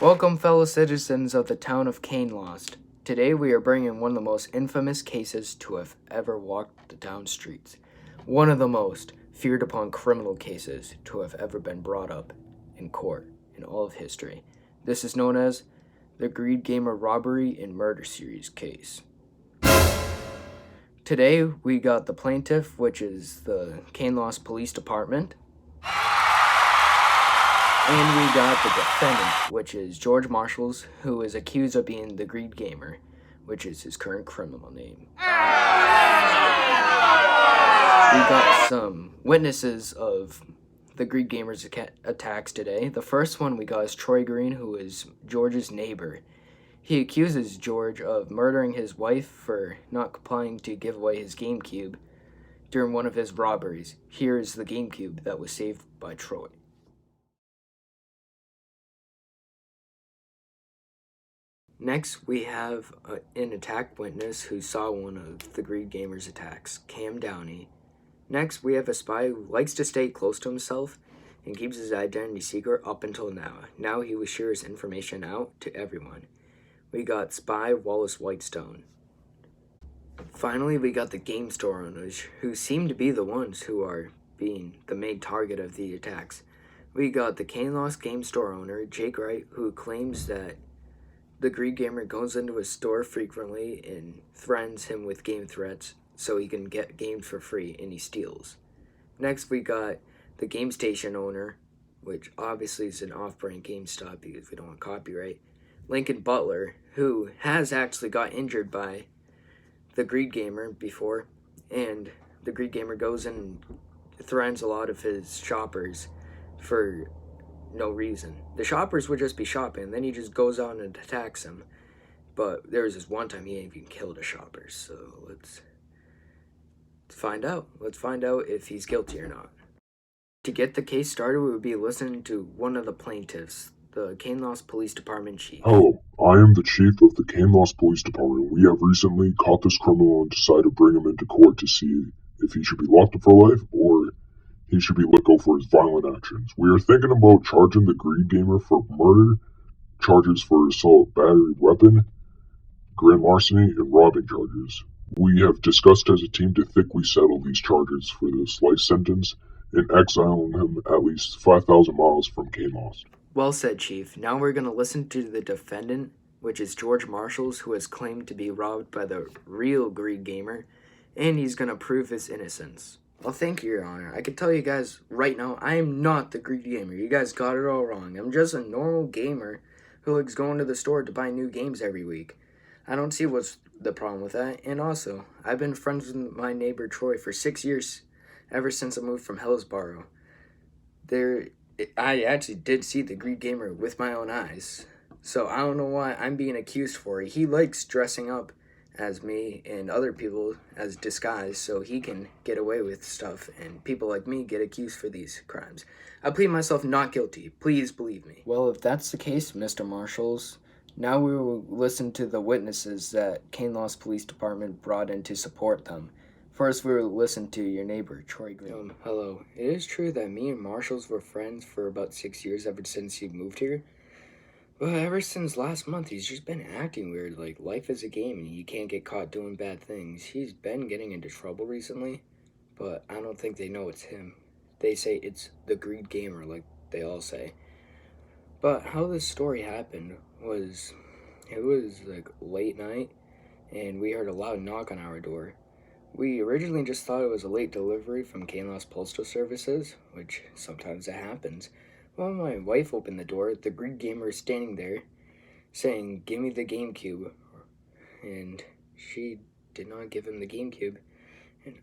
Welcome, fellow citizens of the town of Lost. Today we are bringing one of the most infamous cases to have ever walked the town streets. One of the most feared upon criminal cases to have ever been brought up in court in all of history. This is known as the Greed Gamer Robbery and Murder Series case. Today we got the plaintiff, which is the Lost Police Department. And we got the defendant, which is George Marshalls, who is accused of being the Greed Gamer, which is his current criminal name. We got some witnesses of the Greed Gamer's attacks today. The first one we got is Troy Green, who is George's neighbor. He accuses George of murdering his wife for not complying to give away his GameCube during one of his robberies. Here is the GameCube that was saved by Troy. Next, we have an attack witness who saw one of the Greed Gamer's attacks, Cam Downey. Next, we have a spy who likes to stay close to himself and keeps his identity secret up until now. Now he will share his information out to everyone. We got Spy Wallace Whitestone. Finally, we got the game store owners, who seem to be the ones who are being the main target of the attacks. We got the Lost game store owner, Jake Wright, who claims that the Greed Gamer goes into his store frequently and threatens him with game threats so he can get games for free, and he steals. Next, we got the game station owner, which obviously is an off-brand GameStop because we don't want copyright, Lincoln Butler, who has actually got injured by the Greed Gamer before, and the Greed Gamer goes in and threatens a lot of his shoppers for no reason. The shoppers would just be shopping, and then he just goes on and attacks them. But there was this one time he even killed a shopper, so let's find out. Let's find out if he's guilty or not. To get the case started, we would be listening to one of the plaintiffs, the Lost Police Department chief. Hello, I am the chief of the Lost Police Department. We have recently caught this criminal and decided to bring him into court to see if he should be locked up for life or he should be let go for his violent actions. We are thinking about charging the Greed Gamer for murder, charges for assault, battery, weapon, grand larceny, and robbing charges. We have discussed as a team to think we settle these charges for this life sentence and exile him at least 5,000 miles from Lost. Well said, Chief. Now we're going to listen to the defendant, which is George Marshalls, who has claimed to be robbed by the real Greed Gamer, and he's going to prove his innocence. Well, thank you, Your Honor. I can tell you guys right now, I am not the Greed Gamer. You guys got it all wrong. I'm just a normal gamer who likes going to the store to buy new games every week. I don't see what's the problem with that. And also, I've been friends with my neighbor Troy for 6 years, ever since I moved from Hillsborough. I actually did see the Greed Gamer with my own eyes. So I don't know why I'm being accused for it. He likes dressing up as me and other people as disguise so he can get away with stuff, and people like me get accused for these crimes. I plead myself not guilty. Please believe me. Well, if that's the case, Mr. Marshalls, now we will listen to the witnesses that Lost Police Department brought in to support them. First, we will listen to your neighbor, Troy Green. Hello. It is true that me and Marshalls were friends for about 6 years ever since he moved here. But ever since last month, he's just been acting weird, like life is a game and you can't get caught doing bad things. He's been getting into trouble recently, but I don't think they know it's him. They say it's the Greed Gamer, like they all say. But how this story happened was, it was like late night, and we heard a loud knock on our door. We originally just thought it was a late delivery from Lost Postal Services, which sometimes it happens. Well, my wife opened the door. The Greed Gamer is standing there saying, "Give me the GameCube." And she did not give him the GameCube. And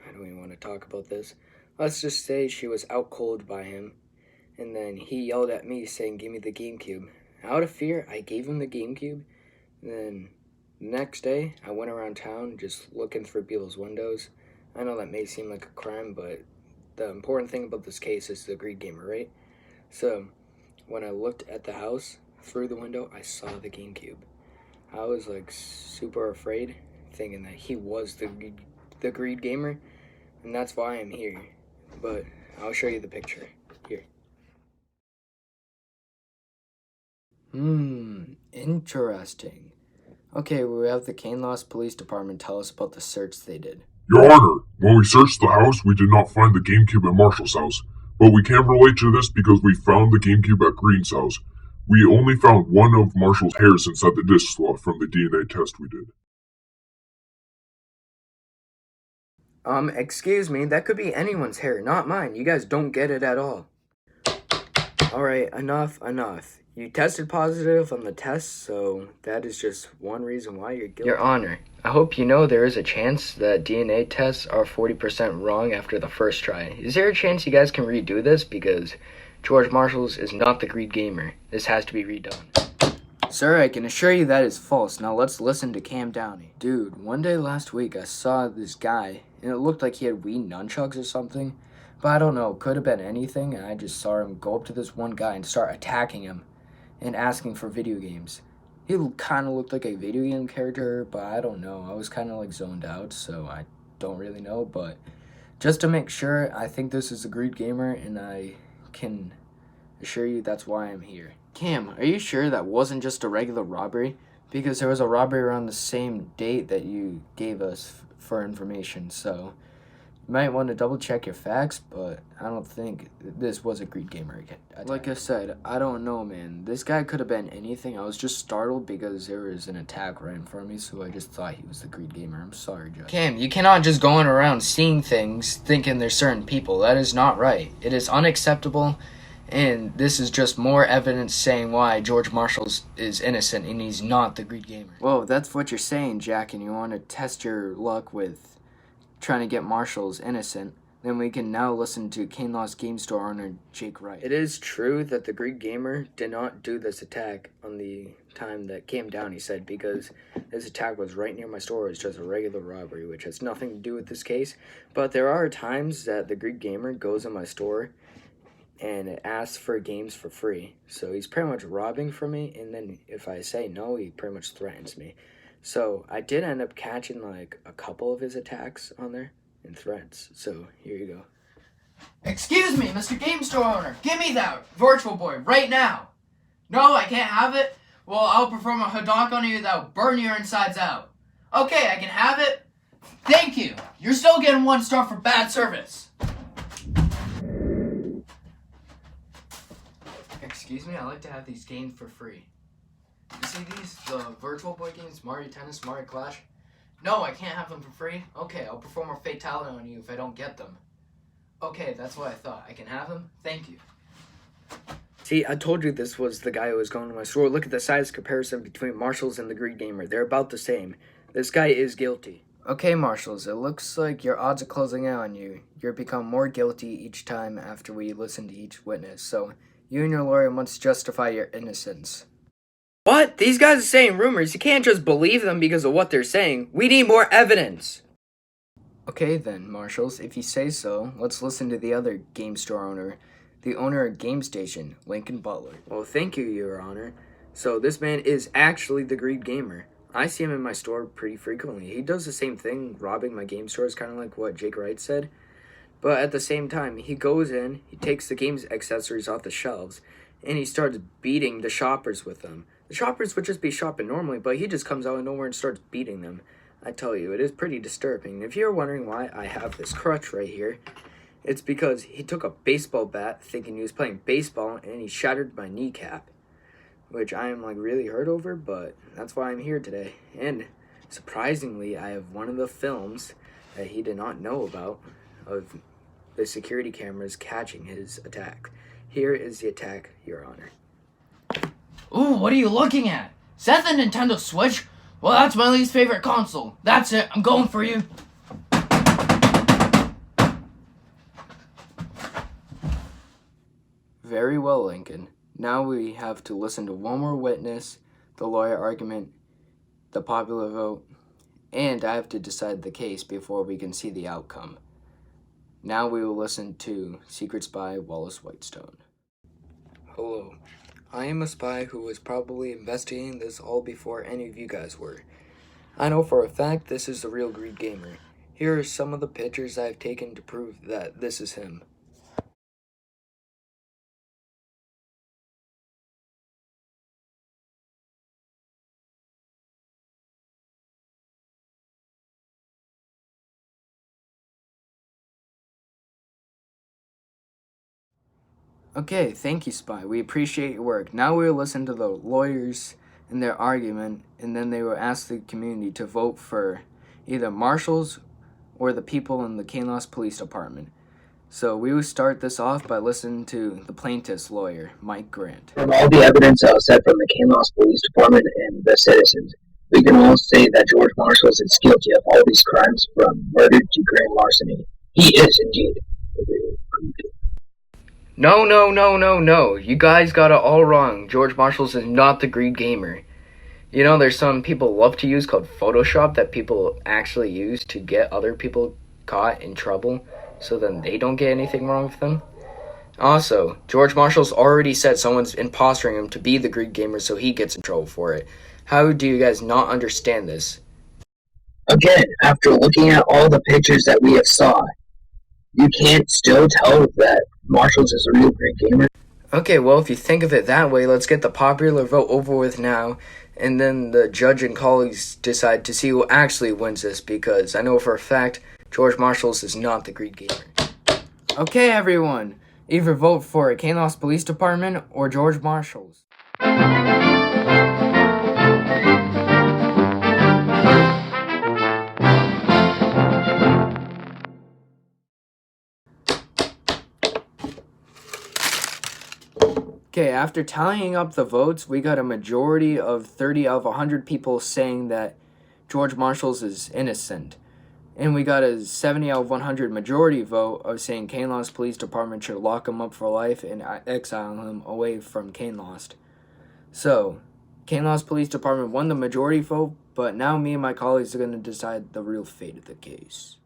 I don't even want to talk about this. Let's just say she was out cold by him. And then he yelled at me saying, "Give me the GameCube." Out of fear, I gave him the GameCube. And then the next day, I went around town just looking through people's windows. I know that may seem like a crime, but the important thing about this case is the Greed Gamer, right? So, when I looked at the house through the window, I saw the GameCube. I was like super afraid, thinking that he was the Greed Gamer, and that's why I'm here. But I'll show you the picture here. Interesting. Okay, we have the Cane Lost Police Department tell us about the search they did. Your Honor, when we searched the house, we did not find the GameCube at Marshall's house, but we can relate to this because we found the GameCube at Green's house. We only found one of Marshall's hairs inside the disc slot from the DNA test we did. Excuse me, that could be anyone's hair, not mine. You guys don't get it at all. Alright, enough. You tested positive on the test, so that is just one reason why you're guilty. Your Honor, I hope you know there is a chance that DNA tests are 40% wrong after the first try. Is there a chance you guys can redo this? Because George Marshall's is not the Greed Gamer. This has to be redone. Sir, I can assure you that is false. Now let's listen to Cam Downey. Dude, one day last week I saw this guy, and it looked like he had Wii nunchucks or something. But I don't know, could have been anything, and I just saw him go up to this one guy and start attacking him and asking for video games. He kind of looked like a video game character, but I don't know. I was kind of like zoned out, so I don't really know. But just to make sure, I think this is a Greed Gamer, and I can assure you that's why I'm here. Cam, are you sure that wasn't just a regular robbery? Because there was a robbery around the same date that you gave us for information, so you might want to double check your facts, but I don't think this was a Greed Gamer attack. Like I said, I don't know, man. This guy could have been anything. I was just startled because there was an attack right in front of me, so I just thought he was the Greed Gamer. I'm sorry, Judge. Cam, you cannot just go around seeing things thinking there's certain people. That is not right. It is unacceptable, and this is just more evidence saying why George Marshall is innocent and he's not the Greed Gamer. Whoa, that's what you're saying, Jack, and you want to test your luck with trying to get Marshall's innocent, then we can now listen to Cane Lost Game Store owner Jake Wright. It is true that the Greed Gamer did not do this attack on the time that came down, he said, because this attack was right near my store. It's just a regular robbery, which has nothing to do with this case. But there are times that the Greed Gamer goes in my store and asks for games for free. So he's pretty much robbing from me, and then if I say no, he pretty much threatens me. So I did end up catching like a couple of his attacks on there and threats. So here you go. Excuse me, Mr. Game Store owner. Give me that Virtual Boy right now. No, I can't have it. Well, I'll perform a Hadok on you that'll burn your insides out. Okay, I can have it. Thank you. You're still getting 1 star for bad service. Excuse me, I like to have these games for free. You see these, the Virtual Boy games, Mario Tennis, Mario Clash? No, I can't have them for free? Okay, I'll perform a fatality on you if I don't get them. Okay, that's what I thought. I can have them? Thank you. See, I told you this was the guy who was going to my store. Look at the size comparison between Marshall's and the Greed Gamer. They're about the same. This guy is guilty. Okay, Marshall's, it looks like your odds are closing in on you. You're become more guilty each time after we listen to each witness, so you and your lawyer must justify your innocence. What? These guys are saying rumors. You can't just believe them because of what they're saying. We need more evidence. Okay then, Marshals, if you say so, let's listen to the other game store owner, the owner of Game Station, Lincoln Butler. Well, thank you, Your Honor. So this man is actually the Greed Gamer. I see him in my store pretty frequently. He does the same thing, robbing my game stores, kind of like what Jake Wright said. But at the same time, he goes in, he takes the game's accessories off the shelves, and he starts beating the shoppers with them. The shoppers would just be shopping normally, but he just comes out of nowhere and starts beating them. I tell you, it is pretty disturbing. If you're wondering why I have this crutch right here, it's because he took a baseball bat thinking he was playing baseball and he shattered my kneecap, which I am like really hurt over, but that's why I'm here today. And surprisingly, I have one of the films that he did not know about of the security cameras catching his attack. Here is the attack, Your Honor. Ooh, what are you looking at? Is that the Nintendo Switch? Well, that's my least favorite console. That's it. I'm going for you. Very well, Lincoln. Now we have to listen to one more witness, the lawyer argument, the popular vote, and I have to decide the case before we can see the outcome. Now we will listen to Secret Spy Wallace Whitestone. Hello. I am a spy who was probably investigating this all before any of you guys were. I know for a fact this is the real Greed Gamer. Here are some of the pictures I've taken to prove that this is him. Okay, thank you, Spy. We appreciate your work. Now we'll listen to the lawyers and their argument, and then they will ask the community to vote for either marshals or the people in the Kanelas Police Department. So we will start this off by listening to the plaintiff's lawyer, Mike Grant. From all the evidence set from the Kanelas Police Department and the citizens, we can all say that George Marshall is guilty of all these crimes from murder to grand larceny. He is indeed a real creep. No. You guys got it all wrong. George Marshall is not the greed gamer. You know, there's some people love to use called Photoshop that people actually use to get other people caught in trouble so then they don't get anything wrong with them. Also, George Marshall's already said someone's impostering him to be the greed gamer so he gets in trouble for it. How do you guys not understand this? Again, after looking at all the pictures that we have saw, you can't still tell that Marshall's is a real great gamer. Okay, well, if you think of it that way, let's get the popular vote over with now, and then the judge and colleagues decide to see who actually wins this, because I know for a fact George Marshall's is not the greed gamer. Okay, everyone, either vote for Kanelas Police Department or George Marshall's. Okay, after tallying up the votes, we got a majority of 30 out of 100 people saying that George Marshall's is innocent. And we got a 70 out of 100 majority vote of saying Kanelas Police Department should lock him up for life and exile him away from Kanelas. So, Kanelas Police Department won the majority vote, but now me and my colleagues are going to decide the real fate of the case.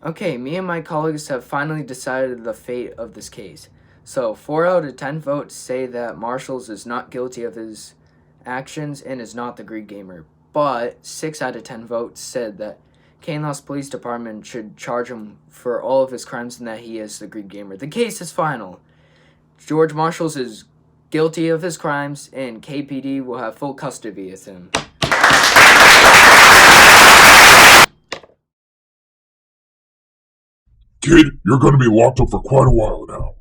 Okay, me and my colleagues have finally decided the fate of this case. So, 4 out of 10 votes say that Marshall's is not guilty of his actions and is not the greed gamer. But 6 out of 10 votes said that Kanelas Police Department should charge him for all of his crimes and that he is the greed gamer. The case is final. George Marshall's is guilty of his crimes and KPD will have full custody of him. Kid, you're going to be locked up for quite a while now.